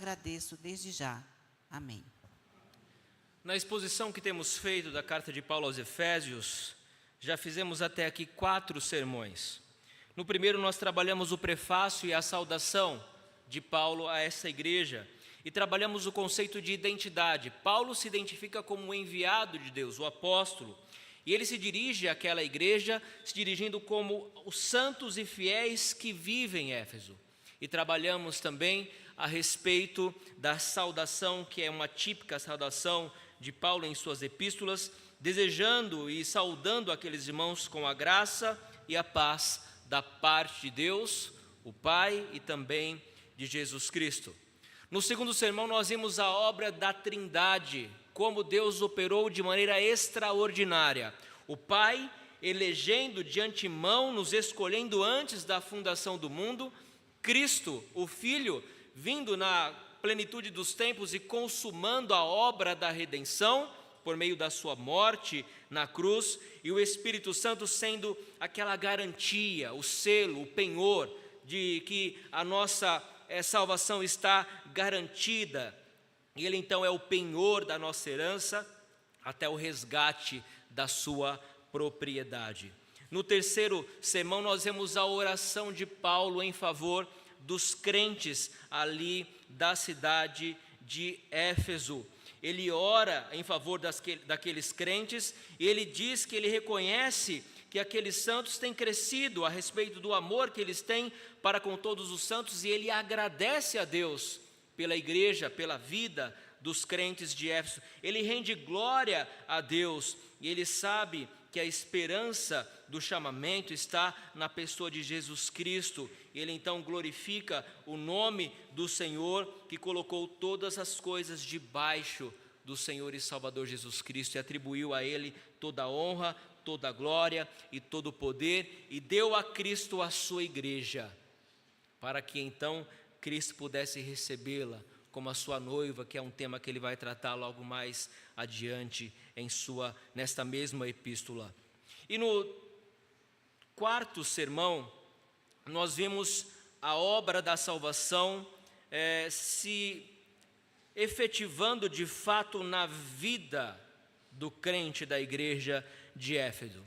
agradeço desde já. Amém. Na exposição que temos feito da carta de Paulo aos Efésios, já fizemos até aqui 4 sermões. No primeiro nós trabalhamos o prefácio e a saudação de Paulo a essa igreja e trabalhamos o conceito de identidade. Paulo se identifica como o enviado de Deus, o apóstolo, e ele se dirige àquela igreja, se dirigindo como os santos e fiéis que vivem em Éfeso. E trabalhamos também a respeito da saudação, que é uma típica saudação de Paulo em suas epístolas, desejando e saudando aqueles irmãos com a graça e a paz da parte de Deus, o Pai, e também de Jesus Cristo. No segundo sermão nós vimos a obra da Trindade, como Deus operou de maneira extraordinária. O Pai elegendo de antemão, nos escolhendo antes da fundação do mundo, Cristo, o Filho, vindo na plenitude dos tempos e consumando a obra da redenção, por meio da sua morte na cruz, e o Espírito Santo sendo aquela garantia, o selo, o penhor, de que a nossa salvação está garantida. E Ele então é o penhor da nossa herança, até o resgate da sua propriedade. No terceiro sermão nós vemos a oração de Paulo em favor dos crentes ali da cidade de Éfeso. Ele ora em favor daqueles crentes e ele diz que ele reconhece que aqueles santos têm crescido a respeito do amor que eles têm para com todos os santos, e ele agradece a Deus pela igreja, pela vida dos crentes de Éfeso. Ele rende glória a Deus e ele sabe que a esperança do chamamento está na pessoa de Jesus Cristo. Ele então glorifica o nome do Senhor, que colocou todas as coisas debaixo do Senhor e Salvador Jesus Cristo, e atribuiu a Ele toda a honra, toda a glória e todo o poder, e deu a Cristo a sua igreja, para que então Cristo pudesse recebê-la como a sua noiva, que é um tema que ele vai tratar logo mais adiante nesta mesma epístola. E no quarto sermão, nós vimos a obra da salvação se efetivando de fato na vida do crente da igreja de Éfeso.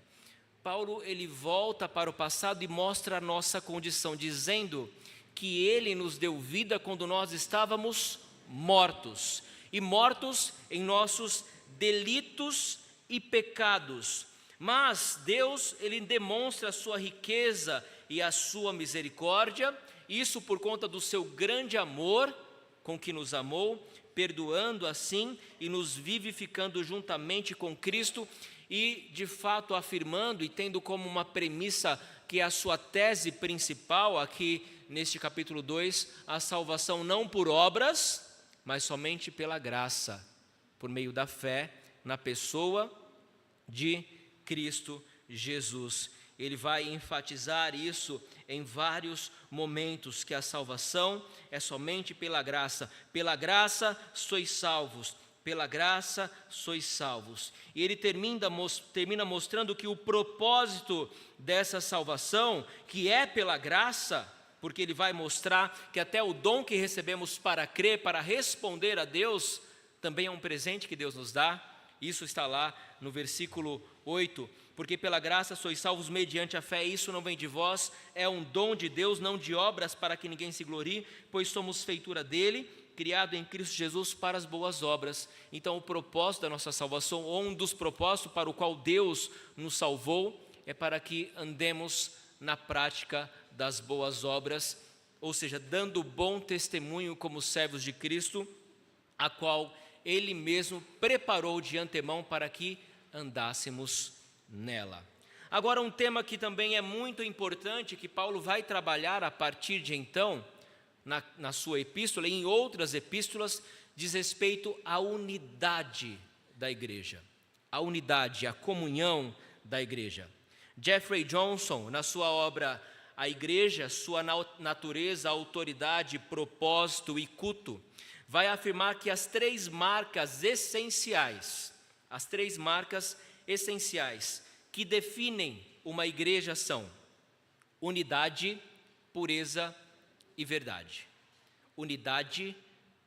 Paulo ele volta para o passado e mostra a nossa condição, dizendo que Ele nos deu vida quando nós estávamos mortos, e mortos em nossos delitos e pecados. Mas Deus, Ele demonstra a sua riqueza e a sua misericórdia, isso por conta do seu grande amor com que nos amou, perdoando assim e nos vivificando juntamente com Cristo, e de fato afirmando e tendo como uma premissa, que é a sua tese principal aqui neste capítulo 2, a salvação não por obras, mas somente pela graça, por meio da fé na pessoa de Cristo Jesus. Ele vai enfatizar isso em vários momentos, que a salvação é somente pela graça. Pela graça sois salvos, pela graça sois salvos. E ele termina mostrando que o propósito dessa salvação, que é pela graça, porque ele vai mostrar que até o dom que recebemos para crer, para responder a Deus, também é um presente que Deus nos dá. Isso está lá no versículo 8, porque pela graça sois salvos mediante a fé, isso não vem de vós, é um dom de Deus, não de obras, para que ninguém se glorie, pois somos feitura dele, criado em Cristo Jesus para as boas obras. Então o propósito da nossa salvação, ou um dos propósitos para o qual Deus nos salvou, é para que andemos na prática das boas obras, ou seja, dando bom testemunho como servos de Cristo, a qual Ele mesmo preparou de antemão para que andássemos nela. Agora, um tema que também é muito importante, que Paulo vai trabalhar a partir de então, na sua epístola e em outras epístolas, diz respeito à unidade da igreja. A unidade, a comunhão da igreja. Jeffrey Johnson, na sua obra A Igreja, Sua Natureza, Autoridade, Propósito e Culto, vai afirmar que as três marcas essenciais que definem uma igreja são unidade, pureza e verdade. Unidade,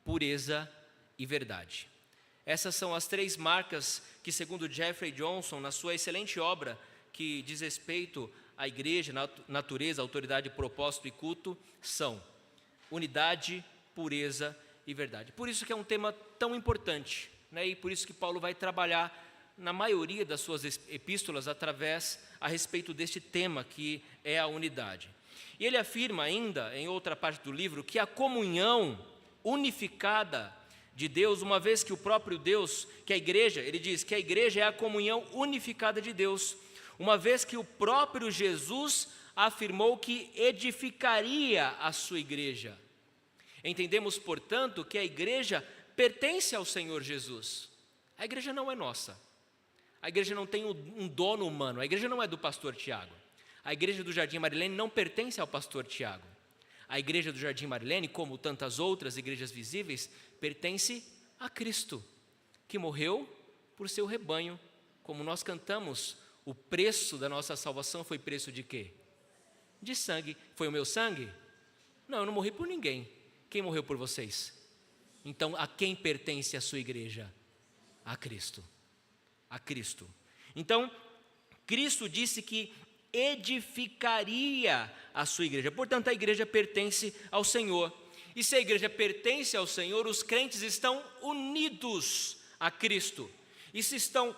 pureza e verdade. Essas são as 3 marcas que, segundo Jeffrey Johnson, na sua excelente obra que diz respeito à igreja, natureza, autoridade, propósito e culto, são unidade, pureza e verdade. Por isso que é um tema tão importante, né? E por isso que Paulo vai trabalhar na maioria das suas epístolas a respeito deste tema que é a unidade. E ele afirma ainda, em outra parte do livro, que a comunhão unificada de Deus, uma vez que o próprio Deus, que a igreja, ele diz que a igreja é a comunhão unificada de Deus, uma vez que o próprio Jesus afirmou que edificaria a sua igreja. Entendemos, portanto, que a igreja pertence ao Senhor Jesus. A igreja não é nossa. A igreja não tem um dono humano. A igreja não é do pastor Tiago. A igreja do Jardim Marilene não pertence ao pastor Tiago. A igreja do Jardim Marilene, como tantas outras igrejas visíveis, pertence a Cristo, que morreu por seu rebanho. Como nós cantamos, o preço da nossa salvação foi preço de quê? De sangue. Foi o meu sangue? Não, eu não morri por ninguém. Quem morreu por vocês? Então, a quem pertence a sua igreja? A Cristo. A Cristo. Então, Cristo disse que edificaria a sua igreja. Portanto, a igreja pertence ao Senhor. E se a igreja pertence ao Senhor, os crentes estão unidos a Cristo. E se estão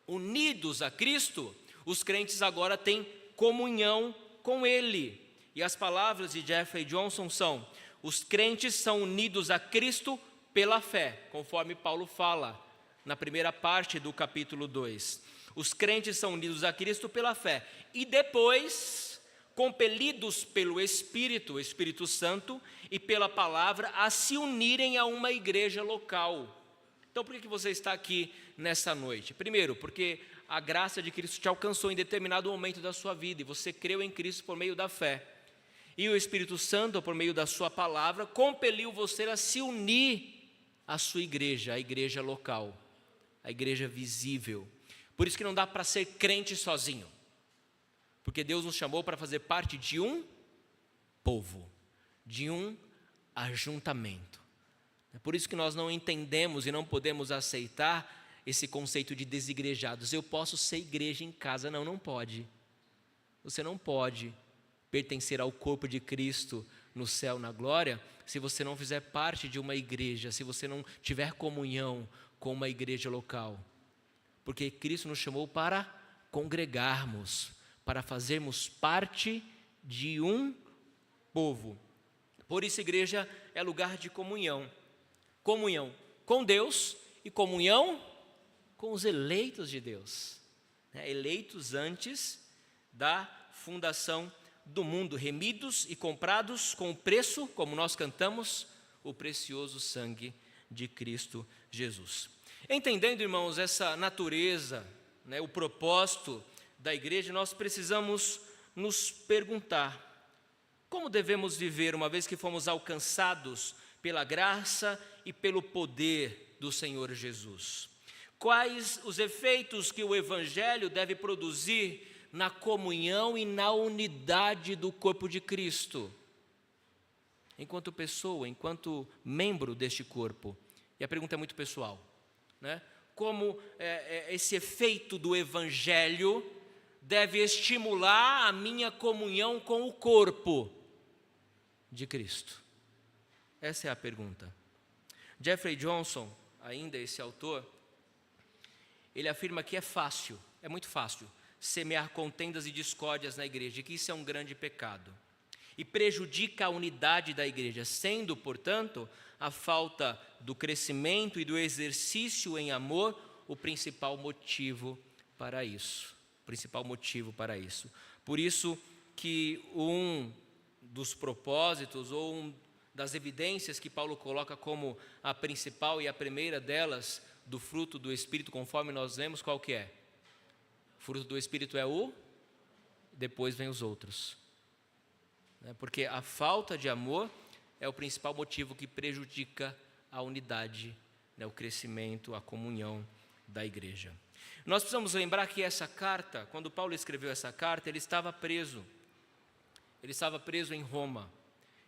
unidos a Cristo, os crentes agora têm comunhão com Ele. E as palavras de Jeffrey Johnson são: os crentes são unidos a Cristo pela fé, conforme Paulo fala na primeira parte do capítulo 2. Os crentes são unidos a Cristo pela fé. E depois, compelidos pelo Espírito, o Espírito Santo, e pela palavra, a se unirem a uma igreja local. Então, por que você está aqui nessa noite? Primeiro, porque a graça de Cristo te alcançou em determinado momento da sua vida, e você creu em Cristo por meio da fé. E o Espírito Santo, por meio da sua palavra, compeliu você a se unir à sua igreja, a igreja local, a igreja visível. Por isso que não dá para ser crente sozinho, porque Deus nos chamou para fazer parte de um povo, de um ajuntamento. É por isso que nós não entendemos e não podemos aceitar esse conceito de desigrejados. Eu posso ser igreja em casa. Não, não pode. Você não pode pertencer ao corpo de Cristo no céu, na glória, se você não fizer parte de uma igreja, se você não tiver comunhão com uma igreja local. Porque Cristo nos chamou para congregarmos, para fazermos parte de um povo. Por isso, igreja é lugar de comunhão. Comunhão com Deus e comunhão com os eleitos de Deus. Eleitos antes da fundação do mundo, remidos e comprados com o preço, como nós cantamos, o precioso sangue de Cristo Jesus. Entendendo, irmãos, essa natureza, o propósito da igreja, nós precisamos nos perguntar: como devemos viver uma vez que fomos alcançados pela graça e pelo poder do Senhor Jesus? Quais os efeitos que o Evangelho deve produzir na comunhão e na unidade do corpo de Cristo, enquanto pessoa, enquanto membro deste corpo? E a pergunta é muito pessoal, Como esse efeito do Evangelho deve estimular a minha comunhão com o corpo de Cristo? Essa é a pergunta. Jeffrey Johnson, ainda esse autor, ele afirma que é muito fácil semear contendas e discórdias na igreja, e que isso é um grande pecado e prejudica a unidade da igreja, sendo, portanto, a falta do crescimento e do exercício em amor o principal motivo para isso. Por isso que um dos propósitos ou das evidências que Paulo coloca como a principal e a primeira delas do fruto do Espírito, conforme nós vemos, qual que é? O fruto do Espírito é depois vem os outros. Porque a falta de amor é o principal motivo que prejudica a unidade, o crescimento, a comunhão da igreja. Nós precisamos lembrar que essa carta, quando Paulo escreveu essa carta, ele estava preso. Ele estava preso em Roma.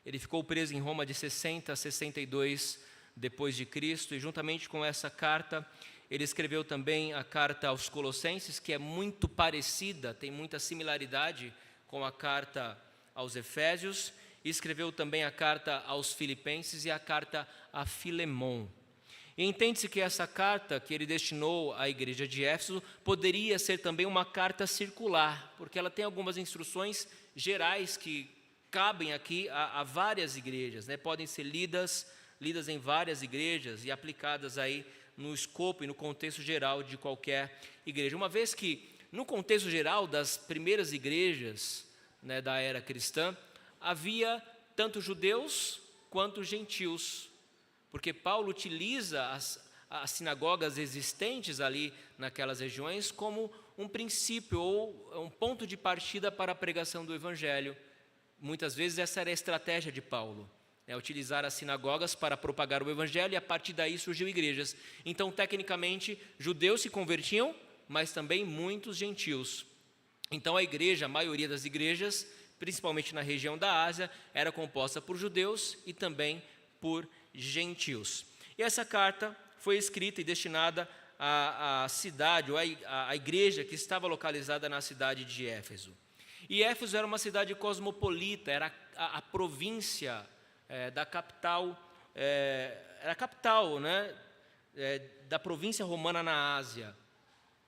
Ele ficou preso em Roma de 60 a 62 depois de Cristo, e juntamente com essa carta, ele escreveu também a carta aos Colossenses, que é muito parecida, tem muita similaridade com a carta aos Efésios, e escreveu também a carta aos Filipenses e a carta a Filemon. E entende-se que essa carta que ele destinou à igreja de Éfeso poderia ser também uma carta circular, porque ela tem algumas instruções gerais que cabem aqui a várias igrejas, né? Podem ser lidas em várias igrejas e aplicadas aí no escopo e no contexto geral de qualquer igreja. Uma vez que, no contexto geral das primeiras igrejas, né, da era cristã, havia tanto judeus quanto gentios, porque Paulo utiliza as sinagogas existentes ali naquelas regiões como um princípio ou um ponto de partida para a pregação do Evangelho. Muitas vezes essa era a estratégia de Paulo, utilizar as sinagogas para propagar o Evangelho, e a partir daí surgiu igrejas. Então, tecnicamente, judeus se convertiam, mas também muitos gentios. Então, a maioria das igrejas, principalmente na região da Ásia, era composta por judeus e também por gentios. E essa carta foi escrita e destinada à cidade, ou à igreja que estava localizada na cidade de Éfeso. E Éfeso era uma cidade cosmopolita, era a província da capital, era a capital, né, da província romana na Ásia.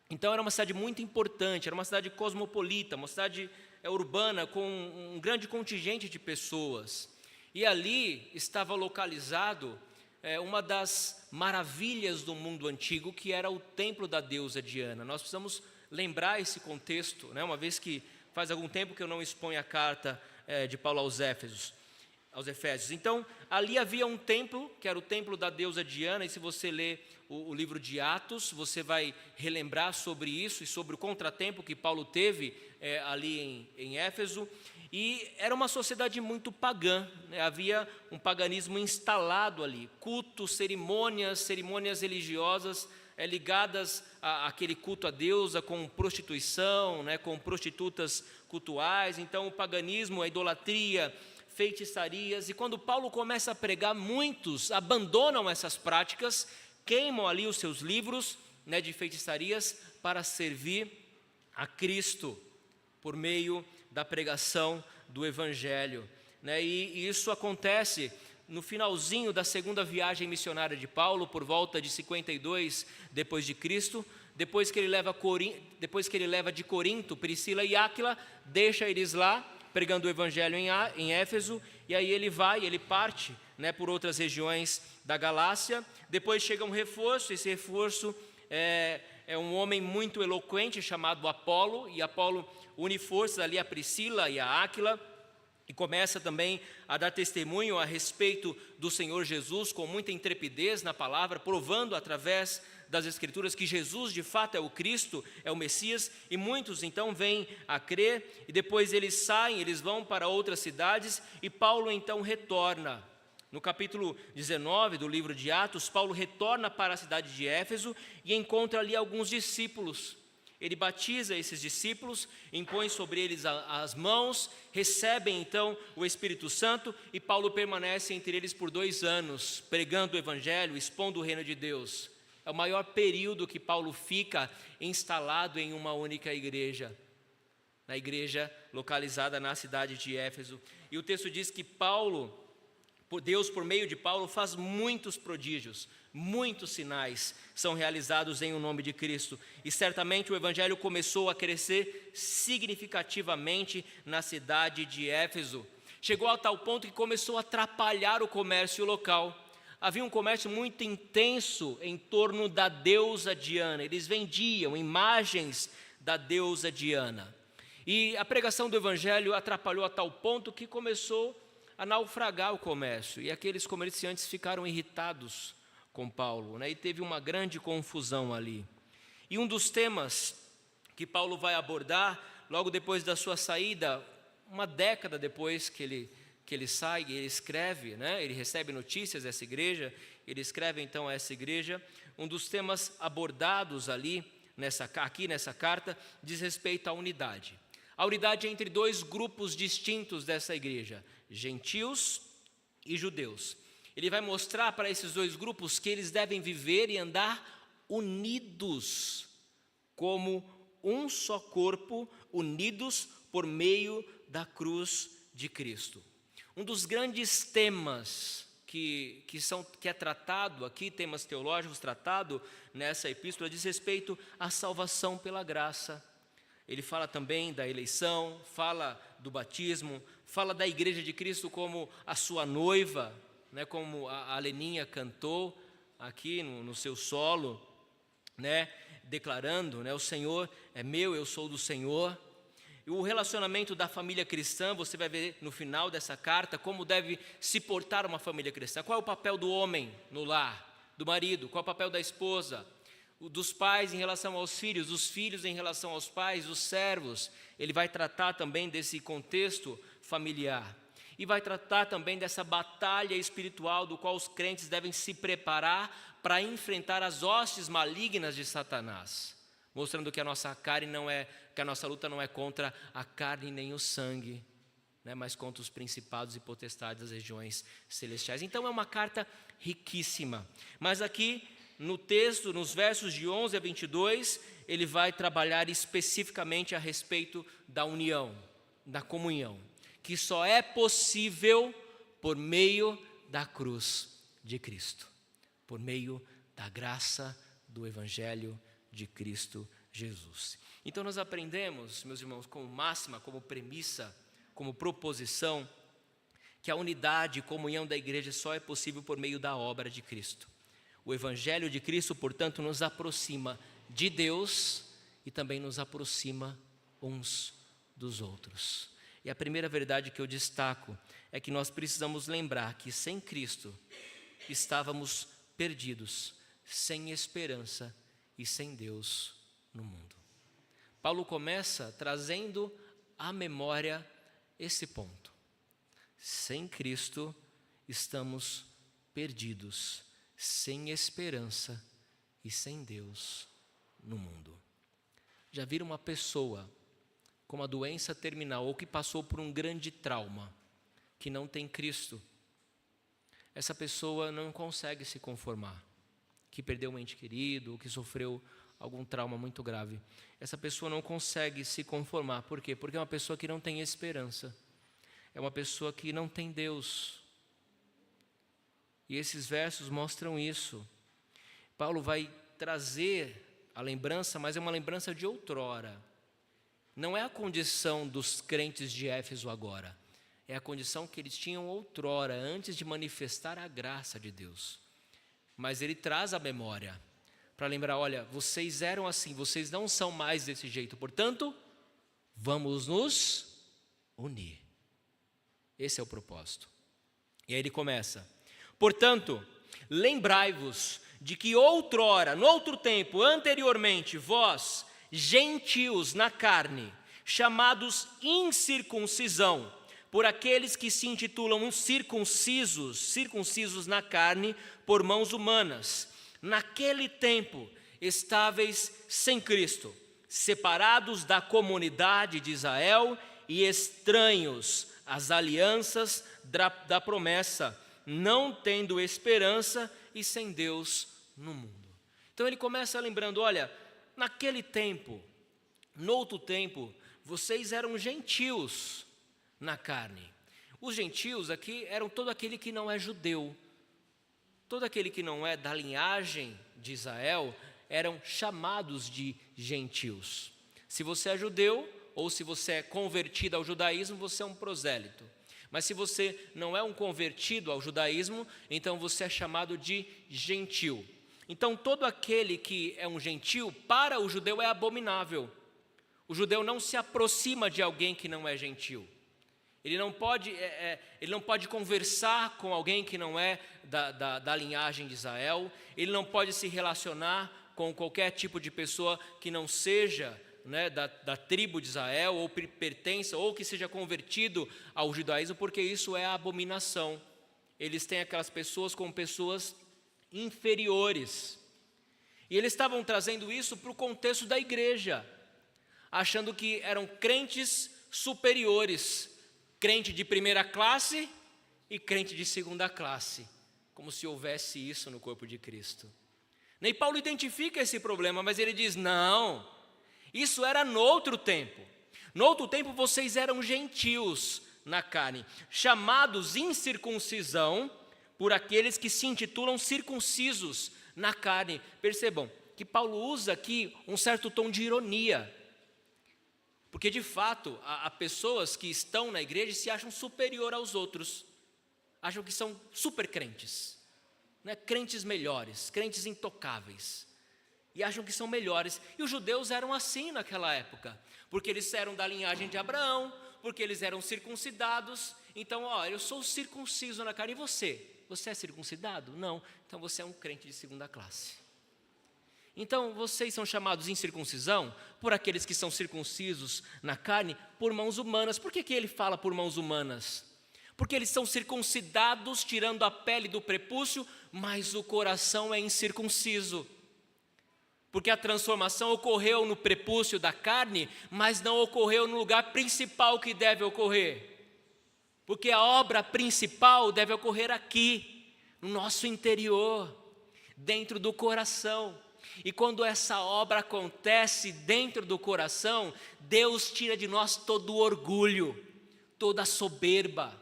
Então era uma cidade muito importante, era uma cidade cosmopolita, uma cidade urbana com um grande contingente de pessoas. E ali estava localizado uma das maravilhas do mundo antigo, que era o templo da deusa Diana. Nós precisamos lembrar esse contexto, né, uma vez que faz algum tempo que eu não exponho a carta de Paulo aos Efésios. Então, ali havia um templo, que era o templo da deusa Diana, e se você ler o livro de Atos, você vai relembrar sobre isso e sobre o contratempo que Paulo teve ali em Éfeso. E era uma sociedade muito pagã, né? Havia um paganismo instalado ali, cultos, cerimônias religiosas ligadas àquele culto à deusa, com prostituição, né? Com prostitutas cultuais. Então o paganismo, a idolatria, feitiçarias, e quando Paulo começa a pregar, muitos abandonam essas práticas, queimam ali os seus livros, né, de feitiçarias para servir a Cristo por meio da pregação do Evangelho, né? E isso acontece no finalzinho da segunda viagem missionária de Paulo, por volta de 52 depois de Cristo, depois que ele leva de Corinto Priscila e Áquila, deixa eles lá pregando o Evangelho em Éfeso, e aí ele parte, né, por outras regiões da Galácia. Depois chega um reforço, esse reforço é um homem muito eloquente chamado Apolo, e Apolo une forças ali a Priscila e a Áquila, e começa também a dar testemunho a respeito do Senhor Jesus, com muita intrepidez na palavra, provando através das Escrituras que Jesus de fato é o Cristo, é o Messias, e muitos então vêm a crer, e depois eles vão para outras cidades, e Paulo então retorna. No capítulo 19 do livro de Atos, Paulo retorna para a cidade de Éfeso e encontra ali alguns discípulos. Ele batiza esses discípulos, impõe sobre eles as mãos, recebem então o Espírito Santo, e Paulo permanece entre eles por 2 anos, pregando o Evangelho, expondo o reino de Deus. É o maior período que Paulo fica instalado em uma única igreja, na igreja localizada na cidade de Éfeso. E o texto diz que Deus, por meio de Paulo, faz muitos prodígios, muitos sinais são realizados em o nome de Cristo. E certamente o Evangelho começou a crescer significativamente na cidade de Éfeso. Chegou a tal ponto que começou a atrapalhar o comércio local. Havia um comércio muito intenso em torno da deusa Diana. Eles vendiam imagens da deusa Diana. E a pregação do Evangelho atrapalhou a tal ponto que começou a naufragar o comércio, e aqueles comerciantes ficaram irritados com Paulo, né? E teve uma grande confusão ali. E um dos temas que Paulo vai abordar, logo depois da sua saída, uma década depois que ele sai, ele escreve, né? Ele recebe notícias dessa igreja, ele escreve então a essa igreja. Um dos temas abordados ali, nessa carta, diz respeito à unidade. A unidade entre 2 grupos distintos dessa igreja, gentios e judeus. ele vai mostrar para esses dois grupos que eles devem viver e andar unidos, como um só corpo, unidos por meio da cruz de Cristo. Um dos grandes temas que é tratado aqui, temas teológicos tratado nessa epístola, diz respeito à salvação pela graça. Ele fala também da eleição, fala do batismo, fala da igreja de Cristo como a sua noiva, né, como a Leninha cantou aqui no seu solo, né, declarando, né, o Senhor é meu, eu sou do Senhor. E o relacionamento da família cristã, você vai ver no final dessa carta como deve se portar uma família cristã. Qual é o papel do homem no lar, do marido? Qual é o papel da esposa? Dos pais em relação aos filhos, dos filhos em relação aos pais, dos servos. Ele vai tratar também desse contexto familiar. E vai tratar também dessa batalha espiritual do qual os crentes devem se preparar para enfrentar as hostes malignas de Satanás, mostrando que a nossa luta não é contra a carne nem o sangue, né, mas contra os principados e potestades das regiões celestiais. Então é uma carta riquíssima. Mas aqui no texto, nos versos de 11 a 22, ele vai trabalhar especificamente a respeito da união, da comunhão, que só é possível por meio da cruz de Cristo, por meio da graça do Evangelho de Cristo Jesus. Então nós aprendemos, meus irmãos, como máxima, como premissa, como proposição, que a unidade e comunhão da igreja só é possível por meio da obra de Cristo. O Evangelho de Cristo, portanto, nos aproxima de Deus e também nos aproxima uns dos outros. E a primeira verdade que eu destaco é que nós precisamos lembrar que sem Cristo estávamos perdidos, sem esperança e sem Deus no mundo. Paulo começa trazendo à memória esse ponto. Sem Cristo estamos perdidos, sem esperança e sem Deus no mundo. Já viram uma pessoa com uma doença terminal ou que passou por um grande trauma, que não tem Cristo? Essa pessoa não consegue se conformar, que perdeu um ente querido ou que sofreu algum trauma muito grave. Essa pessoa não consegue se conformar. Por quê? Porque é uma pessoa que não tem esperança. É uma pessoa que não tem Deus. E esses versos mostram isso. Paulo vai trazer a lembrança, mas é uma lembrança de outrora. Não é a condição dos crentes de Éfeso agora. É a condição que eles tinham outrora, antes de manifestar a graça de Deus. Mas ele traz a memória para lembrar, olha, vocês eram assim, vocês não são mais desse jeito, portanto, vamos nos unir. Esse é o propósito. E aí ele começa: portanto, lembrai-vos de que outrora, no outro tempo, anteriormente, vós, gentios na carne, chamados incircuncisão, por aqueles que se intitulam circuncisos na carne, por mãos humanas, naquele tempo estáveis sem Cristo, separados da comunidade de Israel e estranhos às alianças da promessa, não tendo esperança e sem Deus no mundo. Então ele começa lembrando, olha, naquele tempo, no outro tempo, vocês eram gentios na carne. Os gentios aqui eram todo aquele que não é judeu. Todo aquele que não é da linhagem de Israel eram chamados de gentios. Se você é judeu ou se você é convertido ao judaísmo, você é um prosélito. Mas se você não é um convertido ao judaísmo, então você é chamado de gentil. Então todo aquele que é um gentil, para o judeu é abominável. O judeu não se aproxima de alguém que não é gentil. Ele não pode conversar com alguém que não é da linhagem de Israel. Ele não pode se relacionar com qualquer tipo de pessoa que não seja, né, da tribo de Israel, ou pertença, ou que seja convertido ao judaísmo, porque isso é abominação. Eles têm aquelas pessoas como pessoas inferiores. E eles estavam trazendo isso para o contexto da igreja, achando que eram crentes superiores, crente de primeira classe e crente de segunda classe, como se houvesse isso no corpo de Cristo. Nem Paulo identifica esse problema, mas ele diz: não, isso era noutro tempo. Noutro tempo vocês eram gentios na carne, chamados incircuncisão por aqueles que se intitulam circuncisos na carne. Percebam que Paulo usa aqui um certo tom de ironia, porque de fato há pessoas que estão na igreja e se acham superior aos outros, acham que são super crentes, né? Crentes melhores, crentes intocáveis, e acham que são melhores. E os judeus eram assim naquela época, porque eles eram da linhagem de Abraão, porque eles eram circuncidados. Então, eu sou circunciso na carne, e você? Você é circuncidado? Não, então você é um crente de segunda classe. Então, vocês são chamados incircuncisão por aqueles que são circuncisos na carne por mãos humanas. Por que ele fala por mãos humanas? Porque eles são circuncidados tirando a pele do prepúcio, mas o coração é incircunciso. Porque a transformação ocorreu no prepúcio da carne, mas não ocorreu no lugar principal que deve ocorrer. Porque a obra principal deve ocorrer aqui, no nosso interior, dentro do coração. E quando essa obra acontece dentro do coração, Deus tira de nós todo o orgulho, toda a soberba,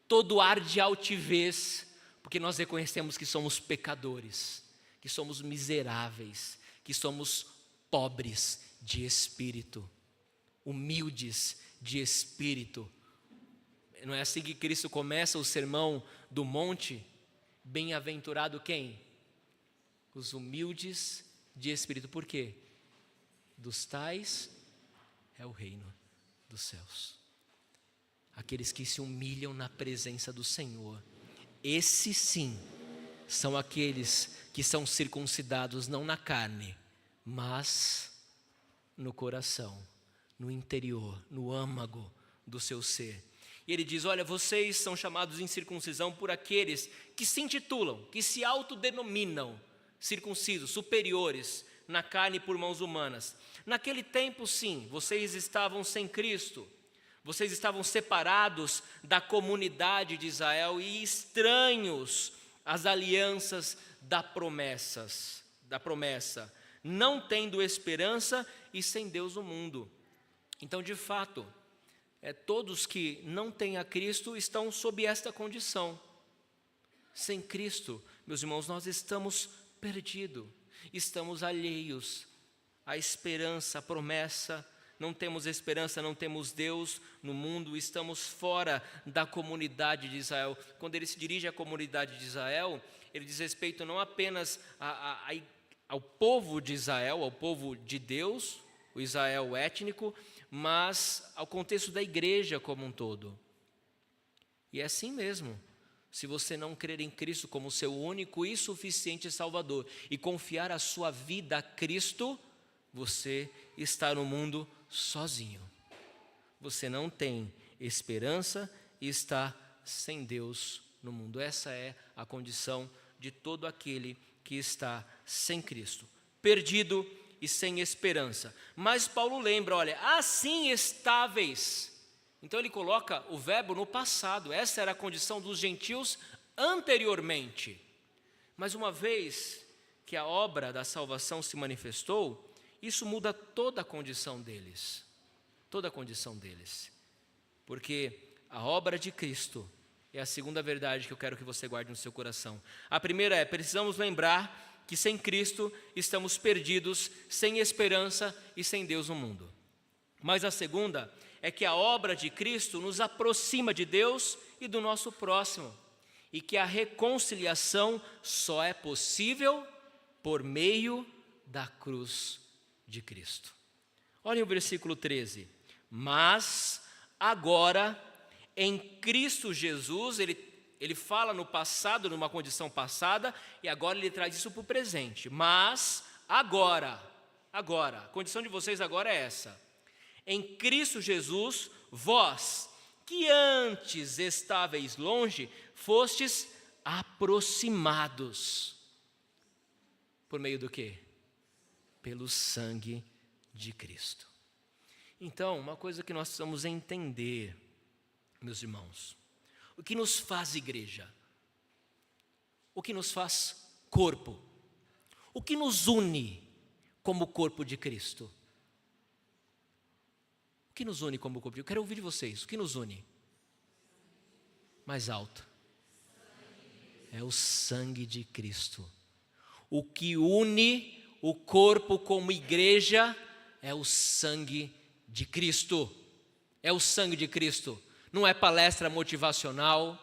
todo o ar de altivez, porque nós reconhecemos que somos pecadores, que somos miseráveis, que somos pobres de espírito, humildes de espírito. Não é assim que Cristo começa o sermão do monte? Bem-aventurado quem? Os humildes de espírito. Por quê? Dos tais é o reino dos céus. Aqueles que se humilham na presença do Senhor. Esses sim são aqueles que são circuncidados não na carne, mas no coração, no interior, no âmago do seu ser. E ele diz: olha, vocês são chamados incircuncisão por aqueles que se intitulam, que se autodenominam circuncisos, superiores na carne por mãos humanas. Naquele tempo, sim, vocês estavam sem Cristo, vocês estavam separados da comunidade de Israel e estranhos às alianças da promessa, não tendo esperança e sem Deus no mundo. Então, de fato, todos que não têm a Cristo estão sob esta condição. Sem Cristo, meus irmãos, nós estamos perdidos, estamos alheios à esperança, à promessa. Não temos esperança, não temos Deus no mundo, estamos fora da comunidade de Israel. Quando ele se dirige à comunidade de Israel, ele diz respeito não apenas ao povo de Israel, ao povo de Deus, o Israel étnico, mas ao contexto da igreja como um todo. E é assim mesmo. Se você não crer em Cristo como seu único e suficiente Salvador e confiar a sua vida a Cristo, você está no mundo sozinho. Você não tem esperança e está sem Deus no mundo. Essa é a condição de todo aquele que está sem Cristo, perdido e sem esperança. Mas Paulo lembra, olha, assim estáveis. Então ele coloca o verbo no passado. Essa era a condição dos gentios anteriormente. Mas uma vez que a obra da salvação se manifestou, isso muda toda a condição deles. Toda a condição deles. Porque a obra de Cristo é a segunda verdade que eu quero que você guarde no seu coração. A primeira é: precisamos lembrar que sem Cristo estamos perdidos, sem esperança e sem Deus no mundo. Mas a segunda é que a obra de Cristo nos aproxima de Deus e do nosso próximo, e que a reconciliação só é possível por meio da cruz de Cristo. Olhem o versículo 13. Mas agora, em Cristo Jesus, ele fala no passado, numa condição passada, e agora ele traz isso para o presente. Mas agora, a condição de vocês agora é essa: em Cristo Jesus, vós, que antes estáveis longe, fostes aproximados. Por meio do quê? Pelo sangue de Cristo. Então, uma coisa que nós precisamos entender, meus irmãos, o que nos faz igreja? o que nos faz corpo, o que nos une como corpo de Cristo. O que nos une como corpo de Cristo? Eu quero ouvir de vocês, o que nos une? Mais alto. É o sangue de Cristo. O que une o corpo como igreja é o sangue de Cristo. É o sangue de Cristo. Não é palestra motivacional,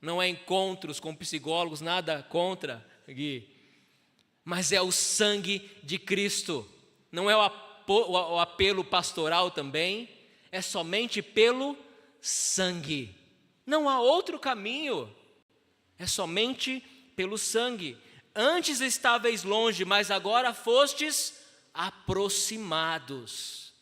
não é encontros com psicólogos, nada contra, Gui. Mas é o sangue de Cristo. Não é o apelo pastoral também, é somente pelo sangue. Não há outro caminho, é somente pelo sangue. Antes estáveis longe, mas agora fostes aproximados.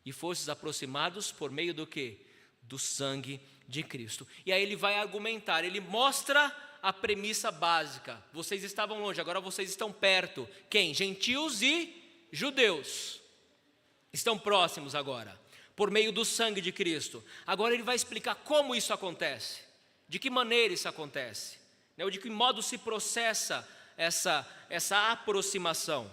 E fostes aproximados por meio do quê? Do sangue de Cristo. E aí ele vai argumentar, ele mostra a premissa básica. Vocês estavam longe, agora vocês estão perto. Quem? Gentios e judeus. Estão próximos agora, por meio do sangue de Cristo. Agora ele vai explicar como isso acontece, de que maneira isso acontece, ou de que modo se processa essa aproximação.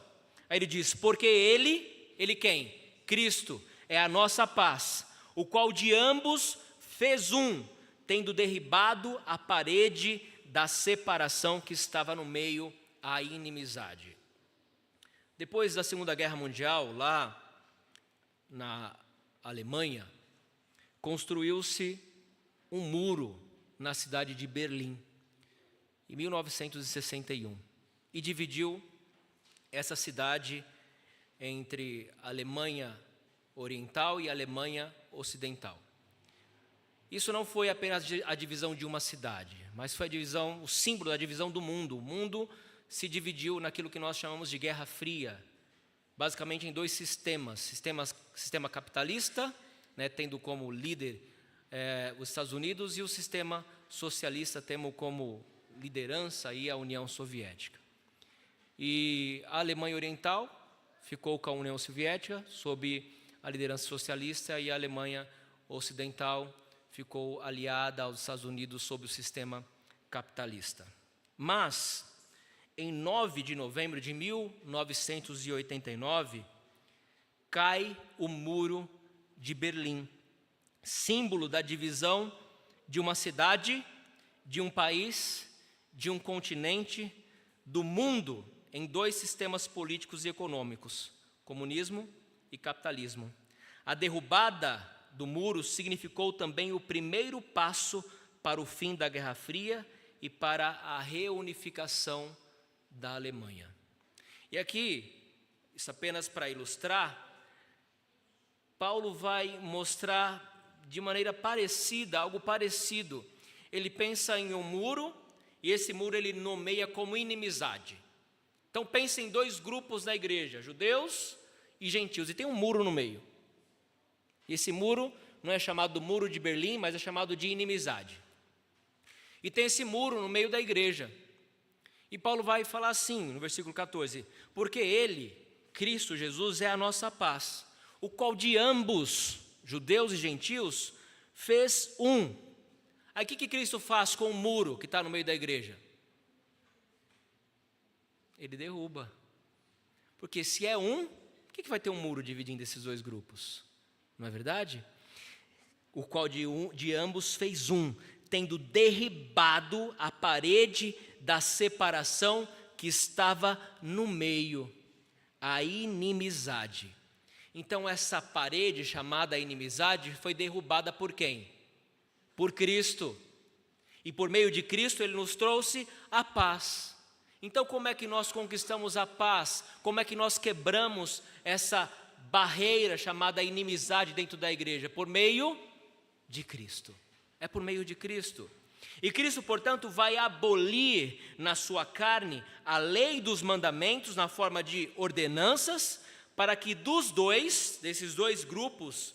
Aí ele diz, porque ele quem? Cristo é a nossa paz, o qual de ambos fez um, tendo derribado a parede da separação que estava no meio, a inimizade. Depois da Segunda Guerra Mundial, lá na Alemanha, construiu-se um muro na cidade de Berlim, em 1961, e dividiu essa cidade entre a Alemanha Oriental e a Alemanha Ocidental. Isso não foi apenas a divisão de uma cidade, mas foi o símbolo da divisão do mundo. O mundo se dividiu naquilo que nós chamamos de Guerra Fria, basicamente em dois sistemas. Sistema capitalista, tendo como líder os Estados Unidos, e o sistema socialista, tendo como liderança aí a União Soviética. E a Alemanha Oriental ficou com a União Soviética, sob a liderança socialista, e a Alemanha Ocidental ficou aliada aos Estados Unidos sob o sistema capitalista. Mas, em 9 de novembro de 1989, cai o Muro de Berlim, símbolo da divisão de uma cidade, de um país, de um continente, do mundo em dois sistemas políticos e econômicos, comunismo e capitalismo. A derrubada do muro significou também o primeiro passo para o fim da Guerra Fria e para a reunificação da Alemanha. E aqui, isso apenas para ilustrar, Paulo vai mostrar de maneira parecida, algo parecido. Ele pensa em um muro, e esse muro ele nomeia como inimizade. Então pense em dois grupos na igreja, judeus e gentios, e tem um muro no meio. E esse muro não é chamado Muro de Berlim, mas é chamado de inimizade. E tem esse muro no meio da igreja. E Paulo vai falar assim, no versículo 14, porque ele, Cristo Jesus, é a nossa paz, o qual de ambos, judeus e gentios, fez um. Aí o que Cristo faz com o muro que está no meio da igreja? Ele derruba. Porque se é um, por que vai ter um muro dividindo esses dois grupos? Não é verdade? O qual de ambos fez um, tendo derribado a parede da separação que estava no meio, a inimizade. Então essa parede chamada inimizade foi derrubada por quem? Por Cristo. E por meio de Cristo ele nos trouxe a paz. Então como é que nós conquistamos a paz? Como é que nós quebramos essa barreira chamada inimizade dentro da igreja? Por meio de Cristo. É por meio de Cristo. E Cristo, portanto, vai abolir na sua carne a lei dos mandamentos na forma de ordenanças, para que desses dois grupos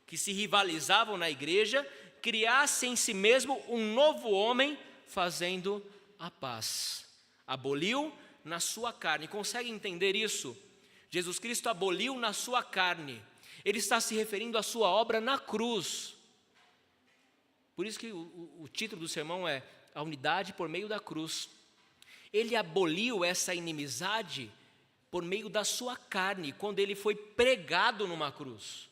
que se rivalizavam na igreja, criasse em si mesmo um novo homem fazendo a paz. Aboliu na sua carne. Consegue entender isso? Jesus Cristo aboliu na sua carne. Ele está se referindo à sua obra na cruz. Por isso que o título do sermão é A Unidade por Meio da Cruz. Ele aboliu essa inimizade por meio da sua carne, quando ele foi pregado numa cruz.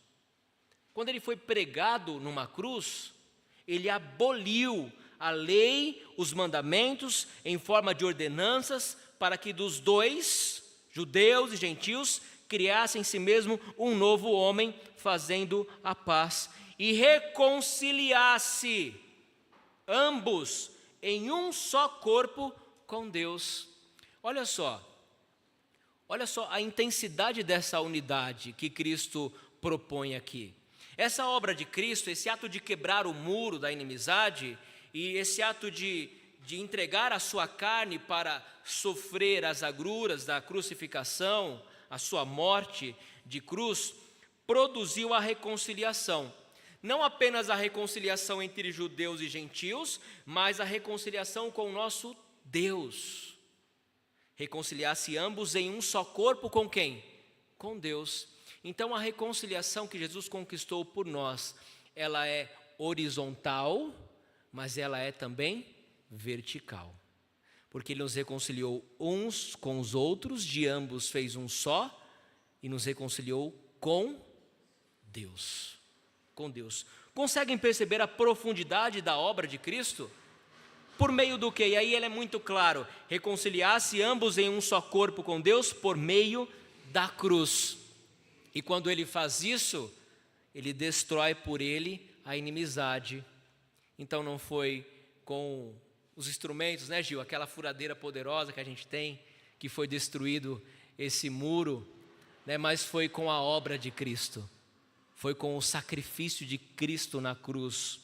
Quando ele foi pregado numa cruz, ele aboliu a lei, os mandamentos, em forma de ordenanças, para que dos dois, judeus e gentios, criassem em si mesmo um novo homem, fazendo a paz, e reconciliasse ambos em um só corpo com Deus. Olha só a intensidade dessa unidade que Cristo propõe aqui. Essa obra de Cristo, esse ato de quebrar o muro da inimizade e esse ato de entregar a sua carne para sofrer as agruras da crucificação, a sua morte de cruz, produziu a reconciliação. Não apenas a reconciliação entre judeus e gentios, mas a reconciliação com o nosso Deus. Reconciliar-se ambos em um só corpo com quem? Com Deus. Então a reconciliação que Jesus conquistou por nós, ela é horizontal, mas ela é também vertical. Porque Ele nos reconciliou uns com os outros, de ambos fez um só, e nos reconciliou com Deus. Com Deus. Conseguem perceber a profundidade da obra de Cristo? Por meio do quê? E aí ele é muito claro: reconciliar-se ambos em um só corpo com Deus por meio da cruz. E quando ele faz isso, ele destrói por ele a inimizade. Então não foi com os instrumentos, né, Gil? Aquela furadeira poderosa que a gente tem, que foi destruído esse muro, né? Mas foi com a obra de Cristo. Foi com o sacrifício de Cristo na cruz.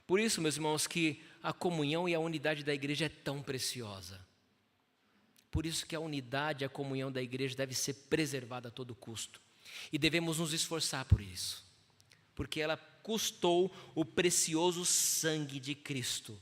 Por isso, meus irmãos, que a comunhão e a unidade da igreja é tão preciosa. Por isso que a unidade e a comunhão da igreja deve ser preservada a todo custo. E devemos nos esforçar por isso. Porque ela custou o precioso sangue de Cristo,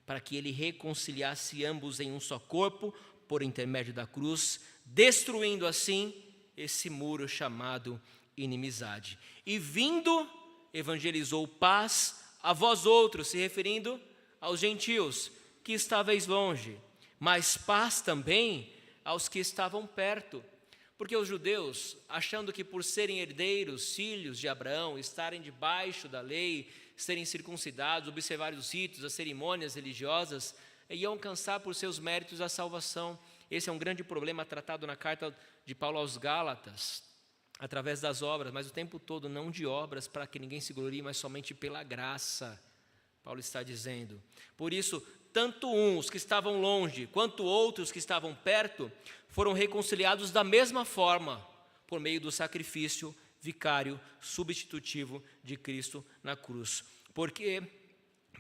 para que Ele reconciliasse ambos em um só corpo, por intermédio da cruz, destruindo assim esse muro chamado inimizade. E vindo, evangelizou paz a vós outros, se referindo aos gentios que estáveis longe, mas paz também aos que estavam perto. Porque os judeus, achando que por serem herdeiros, filhos de Abraão, estarem debaixo da lei, serem circuncidados, observar os ritos, as cerimônias religiosas, iam alcançar por seus méritos a salvação. Esse é um grande problema tratado na carta de Paulo aos Gálatas, através das obras, mas o tempo todo não de obras para que ninguém se glorie, mas somente pela graça, Paulo está dizendo. Por isso, tanto uns que estavam longe, quanto outros que estavam perto, foram reconciliados da mesma forma, por meio do sacrifício vicário, substitutivo de Cristo na cruz. Porque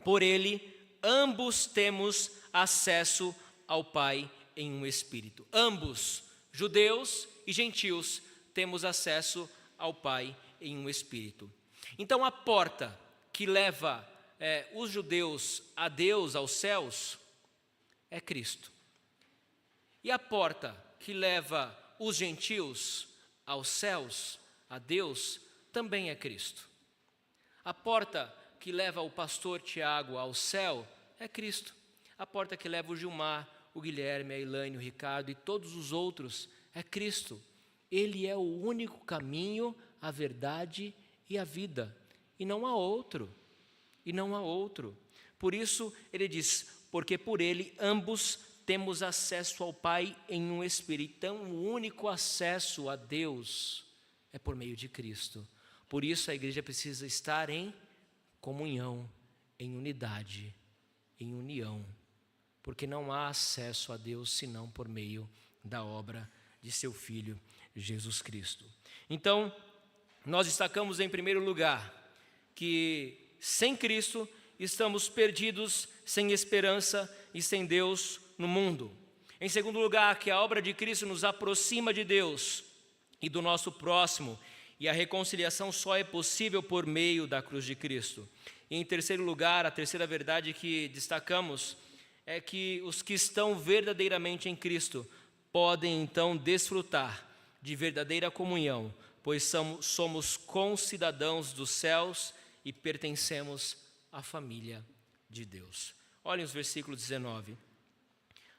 por Ele, ambos temos acesso ao Pai em um Espírito. Ambos, judeus e gentios, temos acesso ao Pai em um Espírito. Então a porta que leva os judeus a Deus, aos céus, é Cristo. E a porta que leva os gentios aos céus, a Deus, também é Cristo. A porta que leva o pastor Tiago ao céu é Cristo. A porta que leva o Gilmar, o Guilherme, a Elaine, o Ricardo e todos os outros é Cristo. Ele é o único caminho, a verdade e a vida. E não há outro. E não há outro. Por isso ele diz, porque por ele ambos temos acesso ao Pai em um Espírito. Então o único acesso a Deus é por meio de Cristo. Por isso a igreja precisa estar em comunhão, em unidade, em união. Porque não há acesso a Deus senão por meio da obra de seu Filho Jesus Cristo. Então, nós destacamos em primeiro lugar que sem Cristo estamos perdidos, sem esperança e sem Deus no mundo. Em segundo lugar, que a obra de Cristo nos aproxima de Deus e do nosso próximo, e a reconciliação só é possível por meio da cruz de Cristo. E em terceiro lugar, a terceira verdade que destacamos é que os que estão verdadeiramente em Cristo podem então desfrutar de verdadeira comunhão, pois somos concidadãos dos céus e pertencemos à família de Deus. Olhem os versículos 19.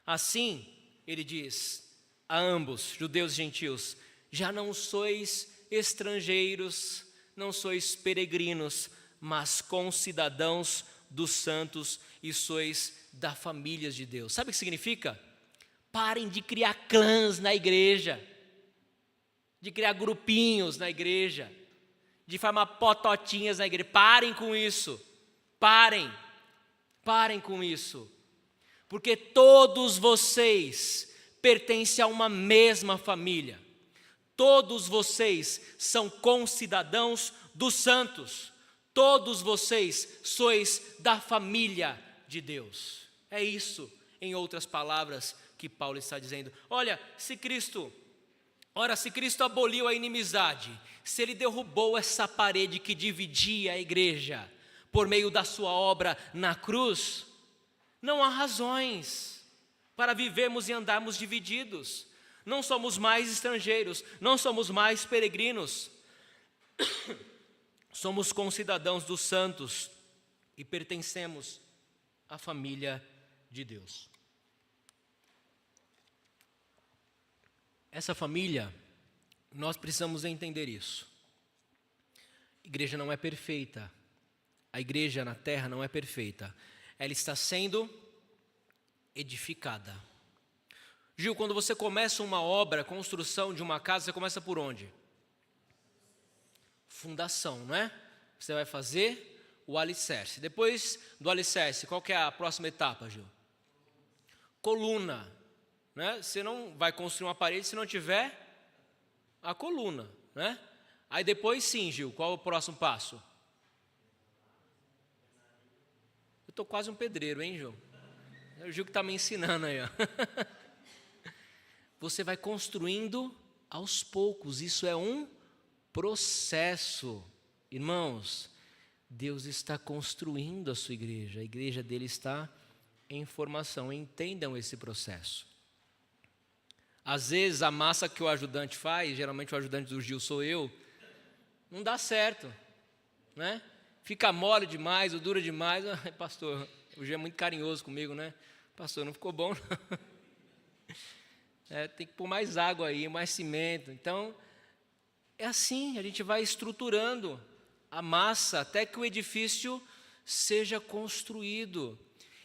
Assim, ele diz a ambos, judeus e gentios: já não sois estrangeiros, não sois peregrinos, mas concidadãos dos santos e sois da família de Deus. Sabe o que significa? Parem de criar clãs na igreja, de criar grupinhos na igreja, de formar pototinhas na igreja. Parem com isso, parem com isso, porque todos vocês pertencem a uma mesma família, todos vocês são concidadãos dos santos, todos vocês sois da família de Deus. É isso, em outras palavras, que Paulo está dizendo. Olha, se Cristo aboliu a inimizade, se ele derrubou essa parede que dividia a igreja por meio da sua obra na cruz, não há razões para vivermos e andarmos divididos. Não somos mais estrangeiros, não somos mais peregrinos. Somos concidadãos dos santos e pertencemos à família de Deus. Essa família, nós precisamos entender isso. A igreja não é perfeita. A igreja na terra não é perfeita. Ela está sendo edificada. Gil, quando você começa uma obra, a construção de uma casa, você começa por onde? Fundação, não é? Você vai fazer o alicerce. Depois do alicerce, qual que é a próxima etapa, Gil? Coluna. Né? Você não vai construir uma parede se não tiver a coluna, né? Aí depois sim, Gil, qual é o próximo passo? Eu estou quase um pedreiro, hein, Gil? É o Gil que está me ensinando aí, ó. Você vai construindo aos poucos, isso é um processo. Irmãos, Deus está construindo a sua igreja, a igreja dele está em formação, entendam esse processo. Às vezes a massa que o ajudante faz, geralmente o ajudante do Gil sou eu, não dá certo, né? Fica mole demais ou dura demais. Ai, pastor, o Gil é muito carinhoso comigo, né? Pastor, não ficou bom não. Tem que pôr mais água aí, mais cimento. Então, é assim, a gente vai estruturando a massa até que o edifício seja construído.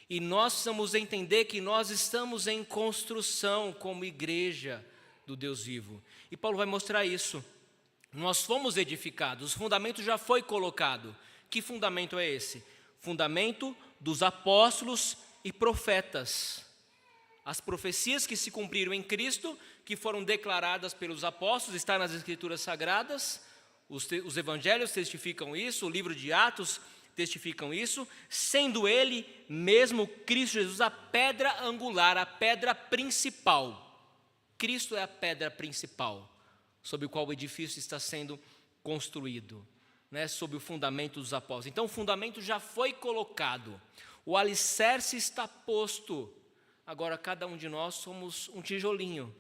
E nós precisamos entender que nós estamos em construção como igreja do Deus vivo. E Paulo vai mostrar isso. Nós fomos edificados, o fundamento já foi colocado. Que fundamento é esse? Fundamento dos apóstolos e profetas. As profecias que se cumpriram em Cristo, que foram declaradas pelos apóstolos, está nas Escrituras Sagradas. Os evangelhos testificam isso, o livro de Atos testificam isso, sendo ele mesmo, Cristo Jesus, a pedra angular, a pedra principal. Cristo é a pedra principal, sobre o qual o edifício está sendo construído, né, sob o fundamento dos apóstolos. Então o fundamento já foi colocado, o alicerce está posto, agora cada um de nós somos um tijolinho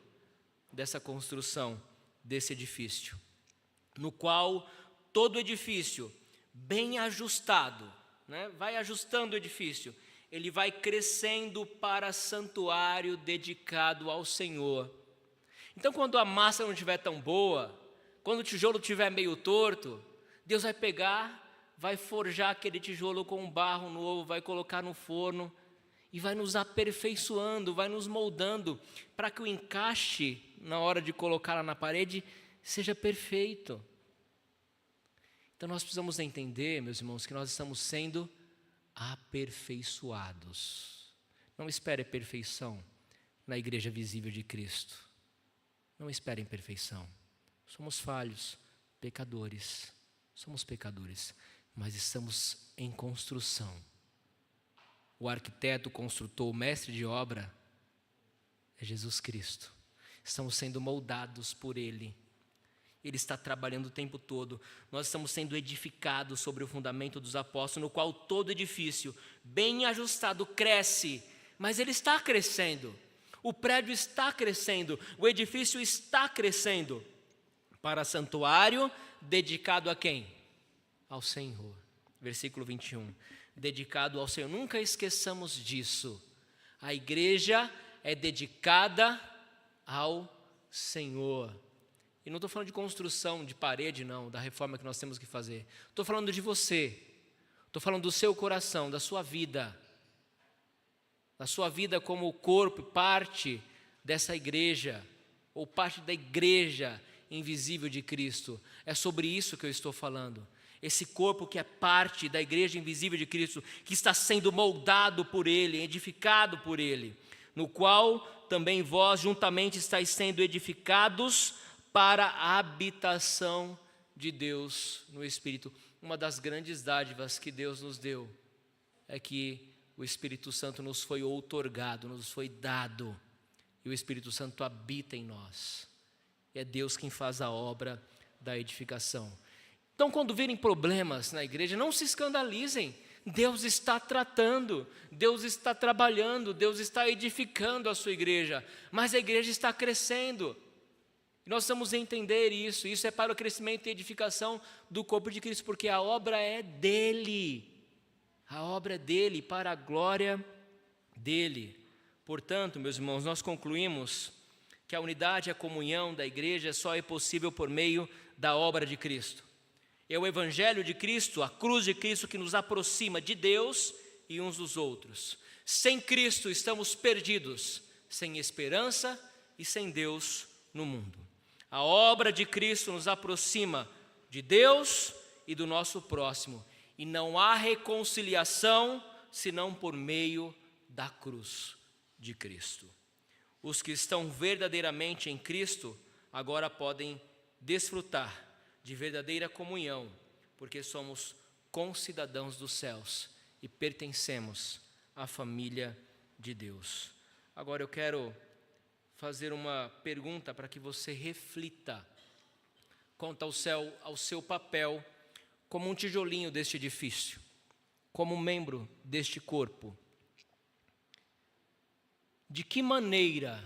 dessa construção, desse edifício, no qual todo edifício bem ajustado, né? Vai ajustando o edifício, ele vai crescendo para santuário dedicado ao Senhor. Então quando a massa não estiver tão boa, quando o tijolo estiver meio torto, Deus vai pegar, vai forjar aquele tijolo com um barro novo, vai colocar no forno e vai nos aperfeiçoando, vai nos moldando para que o encaixe na hora de colocá-la na parede seja perfeito. Então nós precisamos entender, meus irmãos, que nós estamos sendo aperfeiçoados. Não espere perfeição na igreja visível de Cristo. Não esperem perfeição. Somos falhos, pecadores. Somos pecadores, mas estamos em construção. O arquiteto, o construtor, o mestre de obra é Jesus Cristo. Estamos sendo moldados por Ele. Ele está trabalhando o tempo todo. Nós estamos sendo edificados sobre o fundamento dos apóstolos, no qual todo edifício, bem ajustado, cresce. Mas ele está crescendo. O prédio está crescendo. O edifício está crescendo. Para santuário, dedicado a quem? Ao Senhor. Versículo 21. Dedicado ao Senhor. Nunca esqueçamos disso. A igreja é dedicada ao Senhor. E não estou falando de construção de parede, não, da reforma que nós temos que fazer. Estou falando de você. Estou falando do seu coração, da sua vida. Da sua vida como corpo, parte dessa igreja, ou parte da igreja invisível de Cristo. É sobre isso que eu estou falando. Esse corpo que é parte da igreja invisível de Cristo, que está sendo moldado por Ele, edificado por Ele, no qual também vós juntamente estáis sendo edificados para a habitação de Deus no Espírito. Uma das grandes dádivas que Deus nos deu é que o Espírito Santo nos foi outorgado, nos foi dado, e o Espírito Santo habita em nós. É Deus quem faz a obra da edificação. Então, quando virem problemas na igreja, não se escandalizem. Deus está tratando, Deus está trabalhando, Deus está edificando a sua igreja, mas a igreja está crescendo. Nós precisamos entender isso. Isso é para o crescimento e edificação do corpo de Cristo, porque a obra é dele. A obra é dele, para a glória dele. Portanto, meus irmãos, nós concluímos que a unidade e a comunhão da igreja só é possível por meio da obra de Cristo. É o Evangelho de Cristo, a cruz de Cristo, que nos aproxima de Deus e uns dos outros. Sem Cristo estamos perdidos, sem esperança e sem Deus no mundo. A obra de Cristo nos aproxima de Deus e do nosso próximo. E não há reconciliação senão por meio da cruz de Cristo. Os que estão verdadeiramente em Cristo agora podem desfrutar de verdadeira comunhão, porque somos concidadãos dos céus e pertencemos à família de Deus. Agora eu quero fazer uma pergunta para que você reflita quanto ao seu papel como um tijolinho deste edifício, como membro deste corpo. De que maneira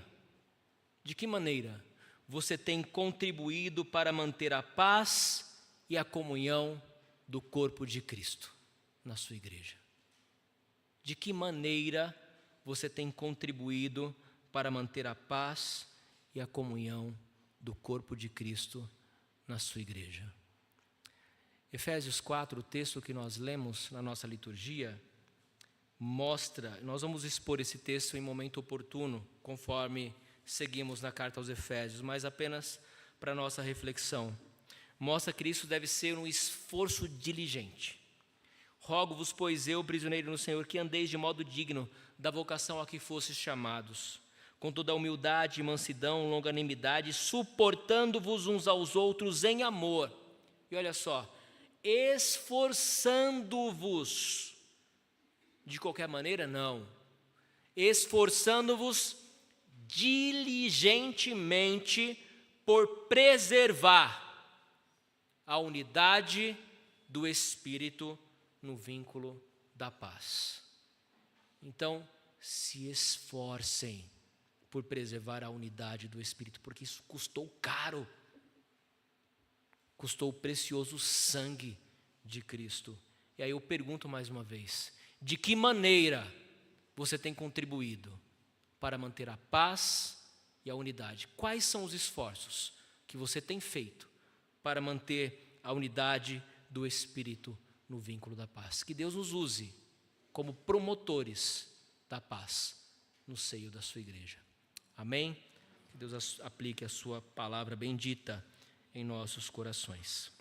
você tem contribuído para manter a paz e a comunhão do corpo de Cristo na sua igreja? De que maneira você tem contribuído para manter a paz e a comunhão do corpo de Cristo na sua igreja? Efésios 4, o texto que nós lemos na nossa liturgia, mostra, nós vamos expor esse texto em momento oportuno, conforme seguimos na carta aos Efésios, mas apenas para nossa reflexão. Mostra que isso deve ser um esforço diligente. Rogo-vos, pois eu, prisioneiro no Senhor, que andeis de modo digno da vocação a que fostes chamados, com toda a humildade, mansidão, longanimidade, suportando-vos uns aos outros em amor. E olha só, esforçando-vos, de qualquer maneira, não. Esforçando-vos diligentemente por preservar a unidade do Espírito no vínculo da paz. Então, se esforcem por preservar a unidade do Espírito, porque isso custou caro. Custou o precioso sangue de Cristo. E aí eu pergunto mais uma vez, de que maneira você tem contribuído para manter a paz e a unidade? Quais são os esforços que você tem feito para manter a unidade do Espírito no vínculo da paz? Que Deus nos use como promotores da paz no seio da sua igreja. Amém? Que Deus aplique a sua palavra bendita em nossos corações.